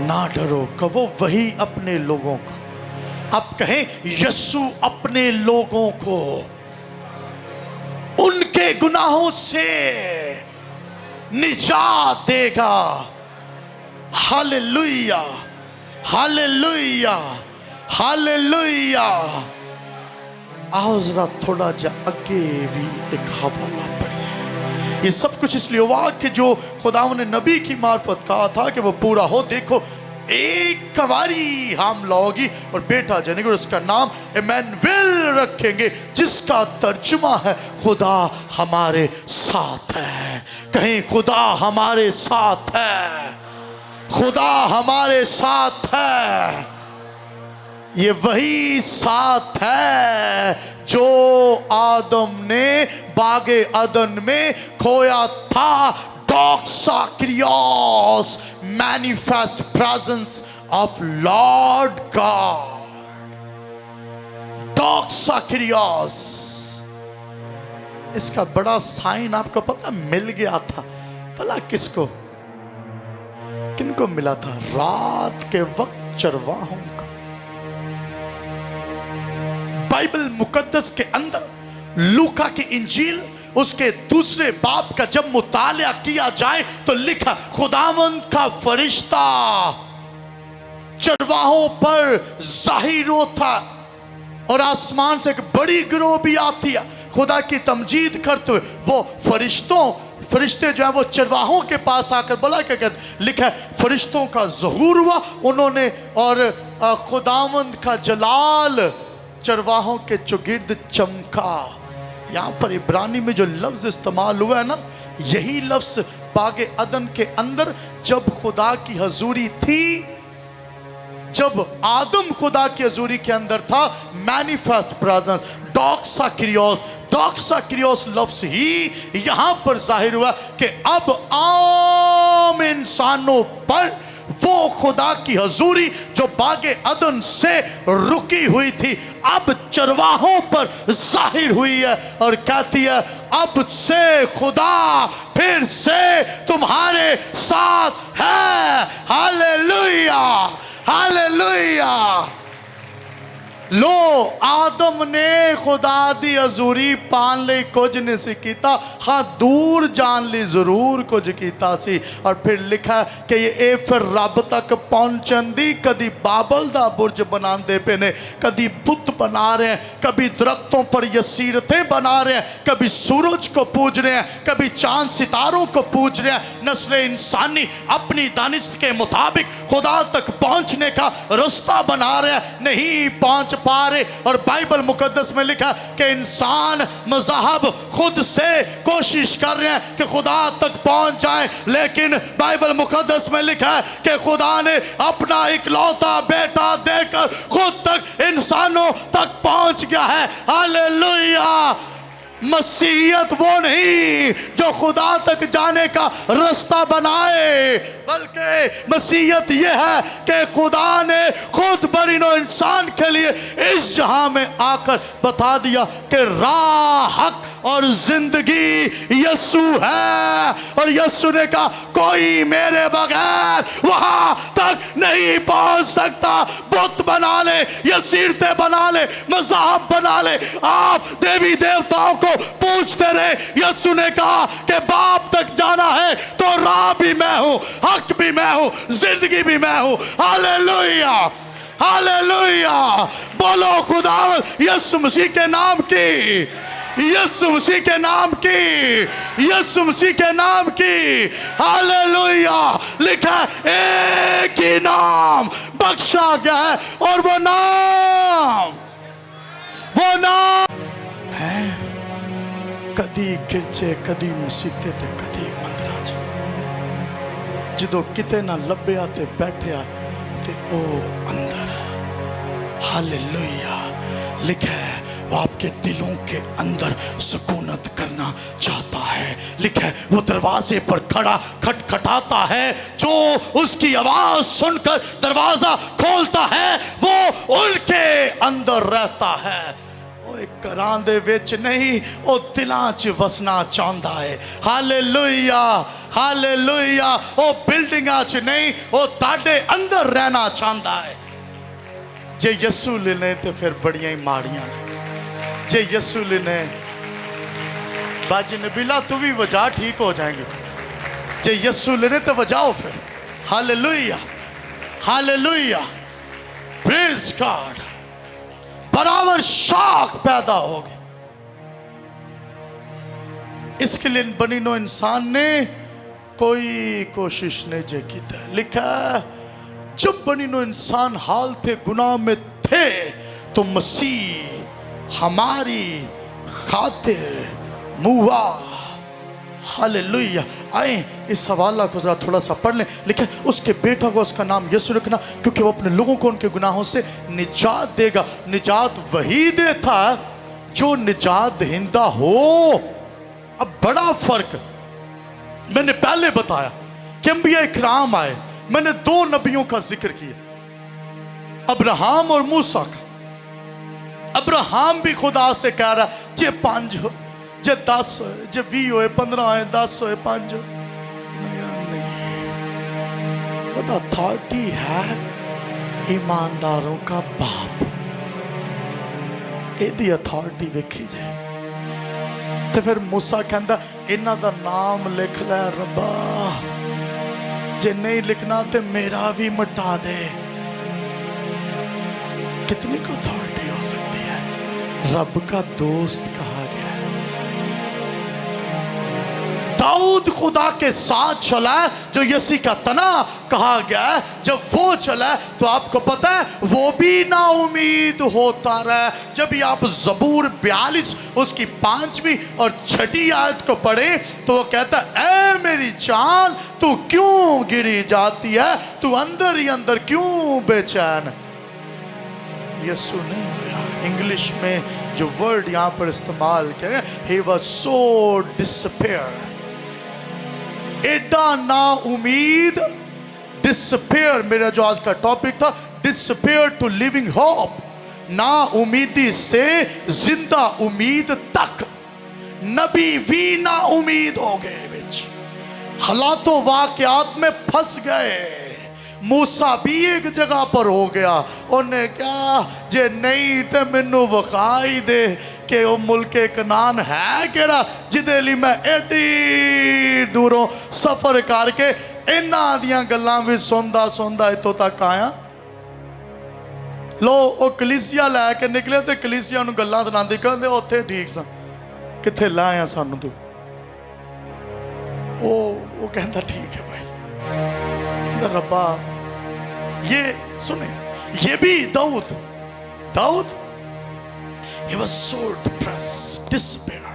ना डरो, कहो वही अपने लोगों को। अब कहें यीशु अपने लोगों को उनके गुनाहों से निजात देगा। Hallelujah, hallelujah, hallelujah. आओ जरा थोड़ा जा आगे भी एक हवाला पढ़िए। ये सब कुछ इसलिए हुआ कि जो खुदावंद ने नबी की मार्फत कहा था कि वो पूरा हो। देखो, एक कंवारी हामला होगी और बेटा जनेगा और उसका नाम इमैनुएल रखेंगे, जिसका तर्जुमा है खुदा हमारे साथ है। कहीं खुदा हमारे साथ है, खुदा हमारे साथ है। ये वही साथ है जो आदम ने बागे अदन में खोया था। Doxa Kyrios, manifest presence of Lord God. Doxa Kyrios, इसका बड़ा साइन आपको पता मिल गया था। भला किसको, किनको मिला था? रात के वक्त चरवाहों को। बाइबल मुकद्दस के अंदर लूका की इंजील उसके दूसरे बाब का जब मुतालिया किया जाए तो लिखा, खुदावंद का फरिश्ता चरवाहों पर जाहिर होता और आसमान से एक बड़ी गिरोह भी आती है खुदा की तमजीद करते हुए। वो फरिश्ते जो है वो चरवाहों के पास आकर बोला, क्या कहते, लिखा है फरिश्तों का ज़हूर हुआ उन्होंने, और खुदावंद का जलाल चरवाहों के चौगिर्द चमका। यहाँ पर इब्रानी में जो लफ्ज़ इस्तेमाल हुआ है ना, यही लफ्ज़ बागे अदन के अंदर जब खुदा की हजूरी थी, जब आदम खुदा की हजूरी के अंदर था, मैनिफेस्ट प्रेजेंस, डॉक्सा क्रियोस, डॉक्सा क्रियोस लफ्ज़ ही यहाँ पर जाहिर हुआ कि अब आम इंसानों पर वो खुदा की हजूरी जो बागे अदन से रुकी हुई थी अब चरवाहों पर जाहिर हुई है और कहती है, अब से खुदा फिर से तुम्हारे साथ है। Hallelujah, hallelujah. लो आदम ने खुदा दी हजूरी पान ले कुछ नहीं सी कीता, हाँ दूर जान ली जरूर कुछ कीता सी। और फिर लिखा कि ये फिर रब तक पहुंचन दी कदी बाबल दा बुर्ज बनाते पे ने, कदी बुत बना रहे हैं, कभी दरख्तों पर यसीरतें बना रहे हैं, कभी सूरज को पूज रहे हैं, कभी चांद सितारों को पूज रहे हैं। नस्ल इंसानी अपनी दानिश के मुताबिक खुदा तक पहुंचने का रास्ता बना रहे हैं, नहीं पहुंच पा रहे। और बाइबल मुकद्दस में लिखा कि इंसान मज़हब खुद से कोशिश कर रहे हैं कि खुदा तक पहुंच जाए, लेकिन बाइबल मुकद्दस में लिखा है कि खुदा ने अपना इकलौता बेटा देकर खुद तक इंसानों तक पहुंच गया है। हालेलुया। मसीहियत वो नहीं जो खुदा तक जाने का रास्ता बनाए, बल्कि मसीहत ये है कि खुदा ने खुद बनी नौ इंसान के लिए इस जहां में आकर बता दिया कि राह, हक और जिंदगी यीशु है। और यीशु ने कहा कोई मेरे बगैर वहां तक नहीं पहुंच सकता। बुत बना ले, यसीरतें बना ले, मज़हब बना ले, आप देवी देवताओं को पूछते रहे। यीशु ने कहा कि बाप तक जाना है तो राह भी मैं हूं, हक भी मैं हूं, जिंदगी भी मैं हूं। Hallelujah, hallelujah. बोलो खुदा यीशु मसीह के नाम की, यीशु मसीह के नाम की, यीशु मसीह के नाम की। हालेलुया। लिखा एक ही नाम बख्शा गया है और वो नाम है कदी गिरजे, कदी मुसीबते ते कदी मंदिरां च जदों किते ना लभ्या ते बैठया ते ओ अंदर। हालेलुया। लिखा है वो आपके दिलों के अंदर सुकूनत करना चाहता है। लिखा है वो दरवाजे पर खड़ा खटखटाता है। जो उसकी आवाज सुनकर दरवाजा खोलता है वो उनके अंदर रहता है। वो एक घरां दे विच नहीं, वो दिलां च वसना चाहता है। Hallelujah, hallelujah. वो बिल्डिंगां च नहीं, वो ताड़े अंदर रहना चाहता है। जे यीशु लेने तो फिर बड़ियां ही माड़ियां ने। जे यीशु लेने बाजी नबीला तू भी वजह ठीक हो जाएंगे। जे यीशु लेने तो वजाओ फिर। Hallelujah, hallelujah, praise God. बराबर शौक पैदा होगी। इसके लिए बनी नो इंसान ने कोई कोशिश नहीं जे की। लिखा जब बनी नो इंसान हाल थे गुनाह में थे तो मसीह हमारी खातिर मुआ। हालेलुया। आए इस हवाला को जरा थोड़ा सा पढ़ लें। लिखे उसके बेटा को उसका नाम यीशु रखना क्योंकि वो अपने लोगों को उनके गुनाहों से निजात देगा। निजात वही देता जो निजात दहिंदा हो। अब बड़ा फर्क मैंने पहले बताया कि अंबिया इकराम आए। मैंने दो नबियों का जिक्र किया, अब्राहम और मूसा का। अब्राहम भी खुदा से कह रहा जे 5 हो, जे 10 हो, जे 20 हो, 15 हो, 10 हो, 5 हो। नहीं, अथॉरिटी है ईमानदारों का बाप। एदी अथॉरिटी वेखी जाए तो फिर मूसा कहता इन्हां दा नाम लिख लै रब्बा, जे नहीं लिखना तो मेरा भी मिटा दे। कितनी को अथॉरिटी हो सकती है। रब का दोस्त कहा गया। दाऊद खुदा के साथ चला जो यसी का तना कहा गया। जब वो चला तो आपको पता है वो भी ना उम्मीद होता रहा। जब भी आप ज़बूर 42 उसकी 5वीं और 6ठी आयत को पढ़े तो वो कहता ऐ मेरी जान तू क्यों गिरी जाती है, तू अंदर ही अंदर क्यों बेचैन। यीशु नहीं हुआ। इंग्लिश में जो वर्ड यहां पर इस्तेमाल किया, he was so despair, एडा ना उम्मीद। डिसअपियर मेरा जो आज का टॉपिक था, डिसअपियर टू लिविंग होप। ना उम्मीदी से जिंदा उम्मीद तक। नबी भी ना उम्मीद हो गए, बिच हालातों वाकयात में फंस गए। मूसा भी एक जगह पर हो गया। उन्हें क्या जे नहीं तो मैनू विखाई दे कि वो मुल्के कनान है केड़ा जिदे लिए मैं एडी दूरों सफर करके इन्हां दियां गल्लां भी सुनदा सुनदा इत्थों तक आया। लो वो कलीसिया लैके निकले तो कलीसिया नूं गल्लां सुनांदी कहंदे उत्थे ठीक सा कित्थे लाया सानू तू। वो कहंदा ठीक है भाई। कहंदा रब्बा ये सुने, ये भी Dawood he was so depressed, despair,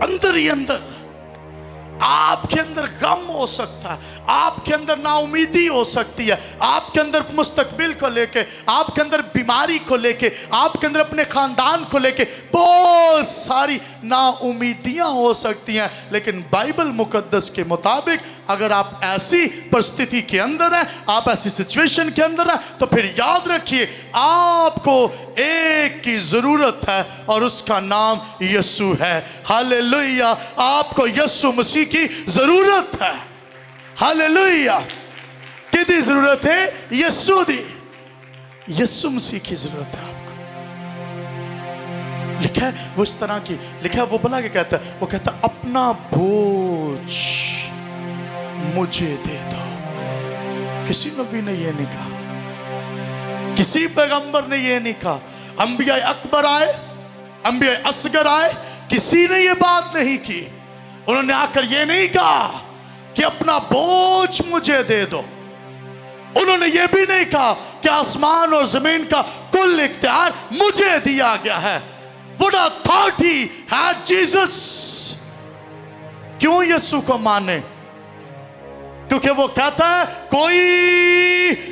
अंदर ही अंदर आपके अंदर गम हो सकता है, आपके अंदर नाउमीदी हो सकती है, आपके अंदर मुस्तकबिल को लेके, आपके अंदर बीमारी को लेके, आपके अंदर अपने खानदान को लेके बहुत सारी नाउमीदियां हो सकती हैं। लेकिन बाइबल मुकद्दस के मुताबिक अगर आप ऐसी परिस्थिति के अंदर हैं, आप ऐसी सिचुएशन के अंदर हैं, तो फिर याद रखिए आपको एक की जरूरत है और उसका नाम यीशु है। हालेलुया, आपको यीशु मसीह की जरूरत है। हालेलुया, किसकी जरूरत है? यीशु दी, यीशु मसीह की जरूरत है आपको। लिखा है वो इस तरह की, लिखा है वो भला क्या कहता है? वो कहता है अपना बोझ मुझे दे दो। किसी नबी ने ये नहीं कहा, किसी पैगंबर ने ये नहीं कहा। अंबिया अकबर आए, अंबिया असगर आए, किसी ने ये बात नहीं की। उन्होंने आकर ये नहीं कहा कि अपना बोझ मुझे दे दो। उन्होंने ये भी नहीं कहा कि आसमान और जमीन का कुल इख्तियार मुझे दिया गया है। What authority had Jesus? क्यों यीशु को माने? क्योंकि वो कहता है कोई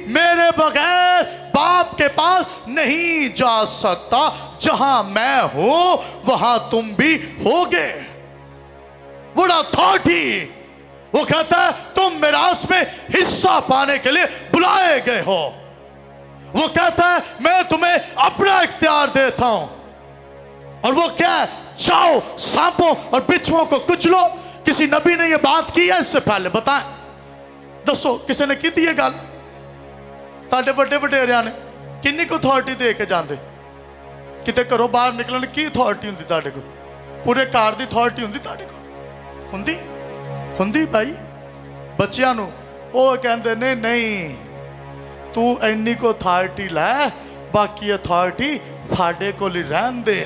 मेरे बगैर बाप के पास नहीं जा सकता, जहां मैं हूं वहां तुम भी होगे। What authority? वो कहता है तुम मिरास में हिस्सा पाने के लिए बुलाए गए हो। वो कहता है मैं तुम्हें अपना इख्तियार देता हूं। और वो क्या है? जाओ सांपों और बिच्छुओं को कुचलो। किसी नबी ने ये बात की है इससे पहले? बताएं, दसो किसी ने की थी ये गल? ताडे बड़े वडेरिया ने किन्नी को अथॉरिटी दे के जाते? किते घरों बाहर निकलने की अथॉरिटी होंदी ताडे को? पूरे घर की अथॉरिटी होंदी ताडे को? होंदी होंदी भाई। बच्चियां नूं वो कहंदे ने नहीं तू इन्नी को अथॉरिटी लै, बाकी अथॉरिटी साडे कोल ही रहन दे।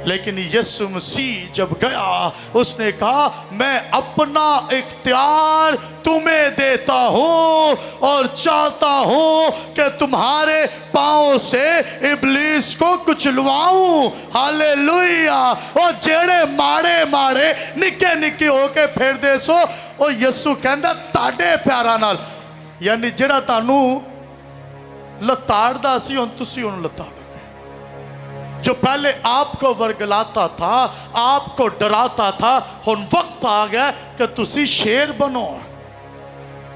लेकिन यीशु मसीह जब गया उसने कहा मैं अपना इख्तियार तुम्हें देता हूं और चाहता हूं कि तुम्हारे पांव से इब्लीस को कुचलवाऊं। हालेलुया। और जेड़े माड़े माड़े निके निके होके फिर दे सो और यीशु कहंदा ताडे प्यारां नाल, यानी जेड़ा तानू लताड़दा सी हुण तुसी उहनूं लताड़ो। जो पहले आपको वर्गलाता था, आपको डराता था, हुण वक्त आ गया कि तुसी शेर बनो,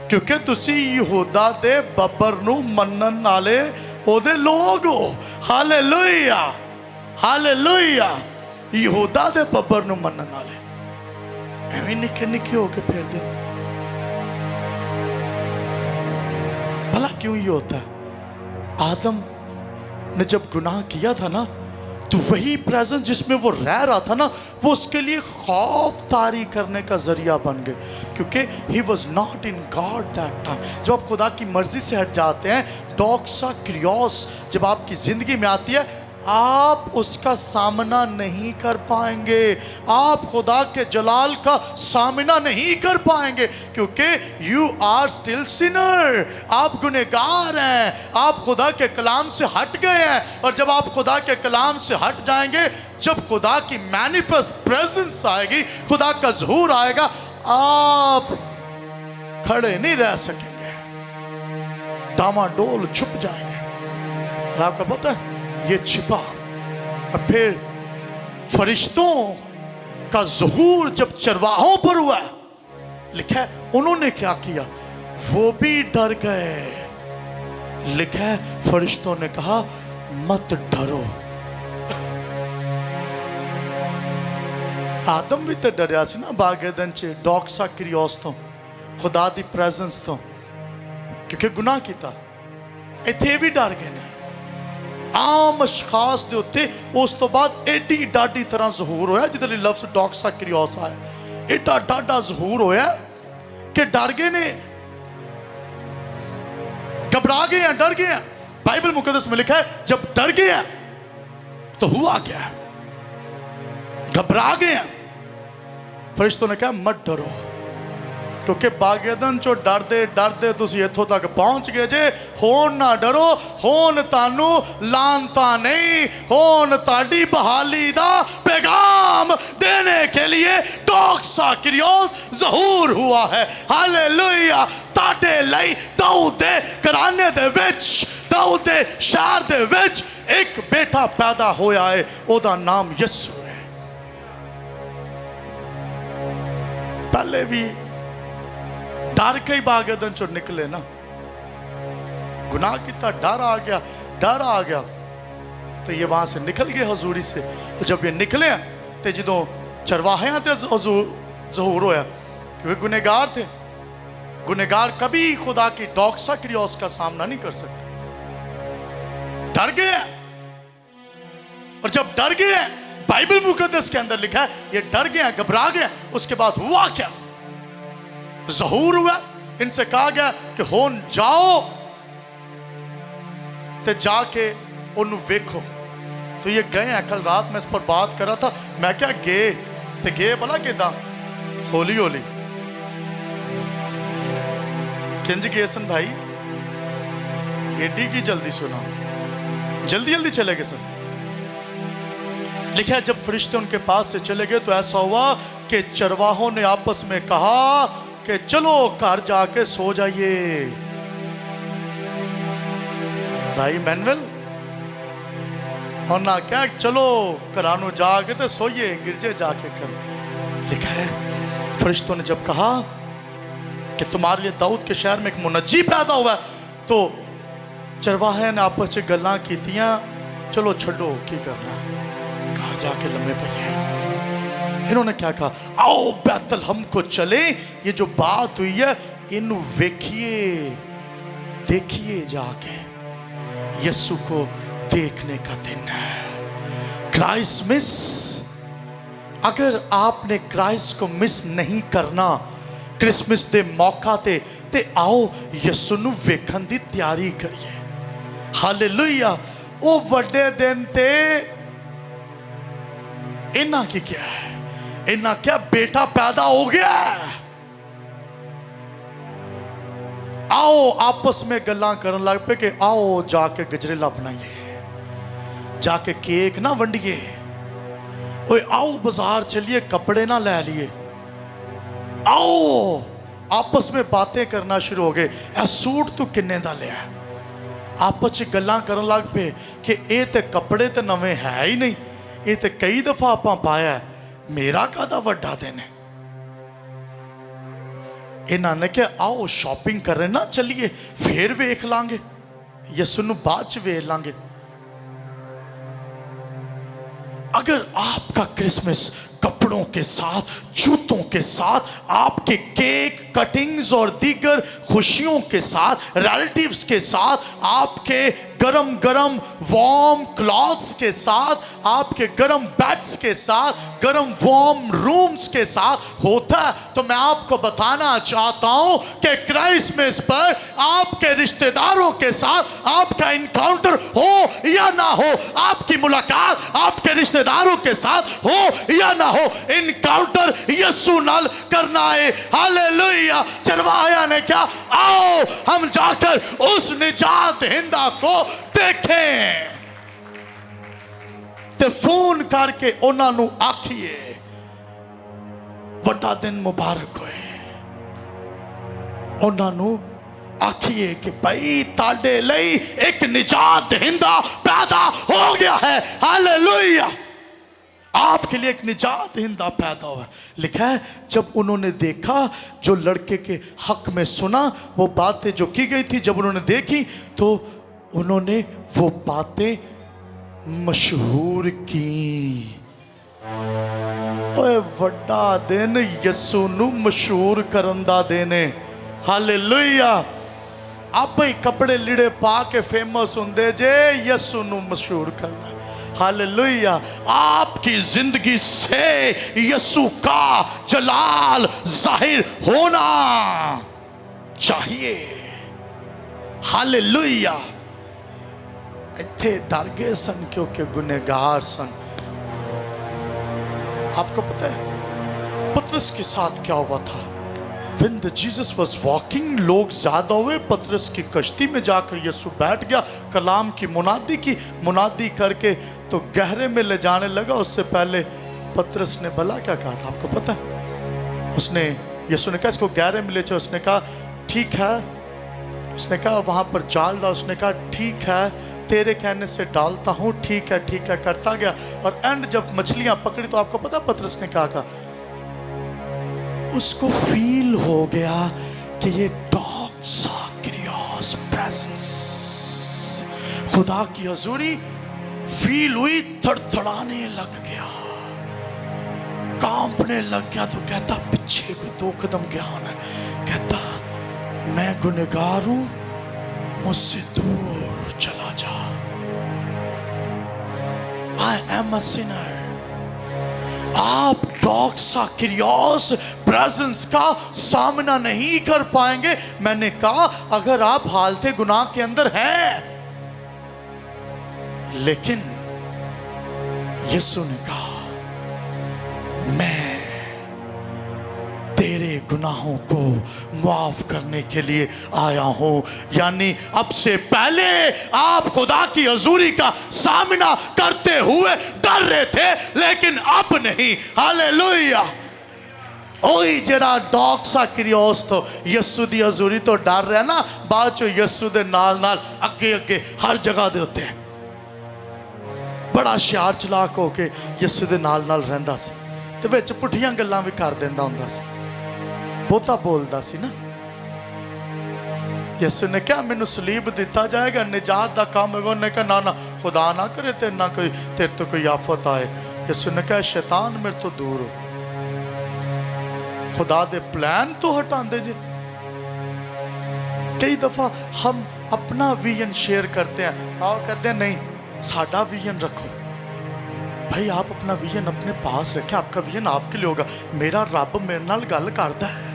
क्योंकि तुसी यहूदा दे बब्बर नू मनन वाले ओदे लोग हो। Hallelujah hallelujah. यहूदा दे बब्बर नू मनन वाले एवें निके निके होके फिर दे। भला क्यों ये होता है? आदम ने जब गुनाह किया था ना, तो वही प्रेजेंस जिसमें वो रह रहा था ना, वो उसके लिए खौफ तारी करने का जरिया बन गए, क्योंकि he was not in God that time. जब आप खुदा की मर्जी से हट जाते हैं, डॉक्सा क्रियोस जब आपकी जिंदगी में आती है, आप उसका सामना नहीं कर पाएंगे। आप खुदा के जलाल का सामना नहीं कर पाएंगे, क्योंकि यू आर स्टिल सिनर। आप गुनहगार हैं, आप खुदा के कलाम से हट गए हैं। और जब आप खुदा के कलाम से हट जाएंगे, जब खुदा की मैनिफेस्ट प्रेजेंस आएगी, खुदा का ज़हूर आएगा, आप खड़े नहीं रह सकेंगे, डामाडोल छुप जाएंगे। और आपका पता है ये छिपा। और फिर फरिश्तों का ज़हूर जब चरवाहों पर हुआ, लिखा है उन्होंने क्या किया? वो भी डर गए। लिखा है फरिश्तों ने कहा मत डरो। आदम भी तो डरिया सी ना बाग एदन च डॉक्सा क्रियोस तो, खुदा दी प्रेजेंस तो, क्योंकि गुनाह किया। इत्थे भी डर गए ने आम अशखास दे उत्ते। उस तो बाद एडी डाडी तरह ज़हूर होया, जिहदे लई लफ्ज़ डॉक्सा क्रियोस आया। एडा डाडा ज़हूर होया कि डर गए ने, घबरा गए हैं, डर गए हैं। बाइबल मुकद्दस में लिखा है जब डर गए हैं तो हुआ क्या? घबरा गए हैं। फरिश्तों ने कहा मत डरो, क्योंकि बागेदन चो डरते डरते तुसी इत्थों तक पहुंच गए जे। होन ना डरो, होन तानू लानता नहीं, होन ताड़ी बहाली दा पैगाम देने के लिए डोक्सा क्रियोस ज़हूर हुआ है। हालेलुया। ताड़े लई दाऊद दे घराने दे विच, दाऊद दे शहर दे विच एक बेटा पैदा होया है, ओदा नाम यीशु है। पहले भी डर के ही बागेदन चो निकले ना, गुनाह किया, डर आ गया, डर आ गया तो ये वहां से निकल गए हजूरी से। तो जब ये निकले तो जो चरवाहियां थे ज़हूर होया, क्योंकि गुनहगार थे। गुनहगार कभी खुदा की डोक्सा क्रियोस का सामना नहीं कर सकते। डर गए, और जब डर गए, बाइबल मुकद्दस के अंदर लिखा है ये डर गए, घबरा गए। उसके बाद हुआ क्या? ज़हूर हुआ, इनसे कहा गया कि होन जाओ ते जाके उन्हें वेखो। तो ये गए हैं। कल रात मैं इस पर बात कर रहा था, मैं क्या गए ते गए भला किदा होली होली किंज गए सन भाई, एडी की जल्दी सुना, जल्दी जल्दी चले गए सन। लिखा है जब फरिश्ते उनके पास से चले गए तो ऐसा हुआ कि चरवाहों ने आपस में कहा कि चलो घर जाके सो जाइए। भाई मैनुअल और ना क्या, चलो घरानू जाके तो सोइए, गिरजे जाके कर। लिखा है फरिश्तों ने जब कहा कि तुम्हारे लिए दाऊद के शहर में एक मुनज्जी पैदा हुआ है, तो चरवाहे ने आपस में गल्लां कीतियां, चलो छड़ो की करना, घर जाके लम्बे पे। इन्होंने क्या कहा, आओ बैतल हमको चले, ये जो बात हुई है इन वेखिए, देखिए जाके, यीशु को देखने का दिन है। क्राइस्ट मिस, अगर आपने क्राइस्ट को मिस नहीं करना क्रिसमस दे मौका ते आओ यीशु नु वेखन दी तैयारी करिए। हालेलुया। वो वड्डे दिन ते इन्ना की क्या है, इन्ना क्या बेटा पैदा हो गया। आओ आपस में गल्लां करन लग पे कि आओ जाके गजरेला बनाइए, जाके केक ना वंडिए, ओए आओ बाजार चलिए कपड़े ना ले लिए, आओ आपस में बातें करना शुरू हो गए। ए सूट तू किन्ने दा लिया, आपस में गल्लां करन लग पे कि ये ते कपड़े ते नवे है ही नहीं, ये ते कई दफा आपां पाया है, मेरा कादा वड्डा दिन है। इन्होंने क्या आओ शॉपिंग करने ना चलिए, फिर वेख लांगे, यीशु नूं बाद च वेख लांगे। अगर आपका क्रिसमस कपड़ों के साथ, जूतों के साथ, आपके केक कटिंग्स और दीगर खुशियों के साथ, रिलेटिव्स के साथ, आपके गरम गरम वार्म क्लॉथ्स के साथ, आपके गरम बेड्स के साथ, गरम वार्म रूम्स के साथ होता है, तो मैं आपको बताना चाहता हूं कि क्रिसमस पर आपके रिश्तेदारों के साथ आपका इनकाउंटर हो या ना हो, आपकी मुलाकात आपके रिश्तेदारों के साथ हो या ना हो, इनकाउंटर यीशु नाल करना है। हालेलुया। चरवाहा ने क्या, आओ हम जाकर उस निजात हिंदा को देखें, ते फोन करके उन्होंने आखिए वड्डा दिन मुबारक होए। उन्होंने आखिए कि भाई ताड़े लई एक निजात हिंदा पैदा हो गया है। हालेलुया। आपके लिए एक निजात हिंदा पैदा हुआ। लिखा है जब उन्होंने देखा, जो लड़के के हक में सुना, वो बातें जो की गई थी, जब उन्होंने देखी तो उन्होंने वो बातें मशहूर की। ओए वड्डा दिन यीशु नू मशहूर करन दा दिन है। हालेलुया। आप ही कपड़े लीड़े पा के फेमस होंदे जे, यीशु नू मशहूर करना। हालेलुया। आपकी जिंदगी से यीशु का जलाल जाहिर होना चाहिए। हालेलुया। इतने डर गए सन क्योंकि गुनहगार सन। आपको पता है पतरस के साथ क्या हुआ था? When the Jesus was walking, लोग ज्यादा हुए, पतरस की कश्ती में जाकर यीशु बैठ गया, कलाम की मुनादी करके तो गहरे में ले जाने लगा। उससे पहले पतरस ने भला क्या कहा था आपको पता है? उसने, यीशु ने कहा इसको गहरे में ले चलो। उसने कहा ठीक है। उसने कहा वहां पर जाल डाल। उसने कहा ठीक है, तेरे कहने से डालता हूँ, ठीक है करता गया। और एंड जब मछलियां पकड़ी तो आपको पता पतरस ने कहा उसको फील हो गया कि ये डॉक्साक्रियोस प्रेजेंस, खुदा की हजूरी फील हुई, थड़थड़ाने लग गया, कांपने लग गया। तो कहता पीछे को 2 कदम गया है, कहता मैं गुनहगार हूं, मुझसे दूर चला जा। I am a sinner। आप डॉक्साक्रियोस प्रेजेंस का सामना नहीं कर पाएंगे। मैंने कहा अगर आप हालते गुनाह के अंदर हैं, लेकिन यीशु ने कहा मैं तेरे गुनाहों को माफ करने के लिए आया हूं। यानी अब से पहले आप खुदा की हजूरी का सामना करते हुए डर रहे थे, लेकिन अब नहीं। हालेलुया। ओही जेड़ा डॉक्साक्रियोस तो यीशु दी हजूरी तो डर रहा ना, बाद चो यीशु दे नाल नाल अगे अगे हर जगह दे उत्ते बड़ा शियार चलाक हो के यीशु दे नाल नाल रहिंदा सी, ते विच पुठियां गल्लां भी कर दिंदा हुंदा सी, बहुता बोलदा सी ना। यीशु ने कहा मैनू सलीब दिता जाएगा, निजात दा काम है। उन्हें कहा ना खुदा ना करे तेरे तो कोई आफत आए। यीशु ने कहा शैतान मेरे तो दूर हो, खुदा दे प्लान तो हटांदे जे। कई दफा हम अपना विजन शेयर करते हैं, हाँ कहते हैं नहीं साडा विजन रखो। भाई आप अपना विजन अपने पास रखें, आपका विजन आपके लिए होगा। मेरा रब मेरे नाल गल करदा है,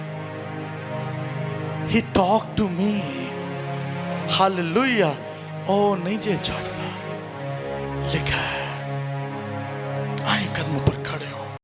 He talked to me। Hallelujah. ओ नहीं जे छड़दा, लिखा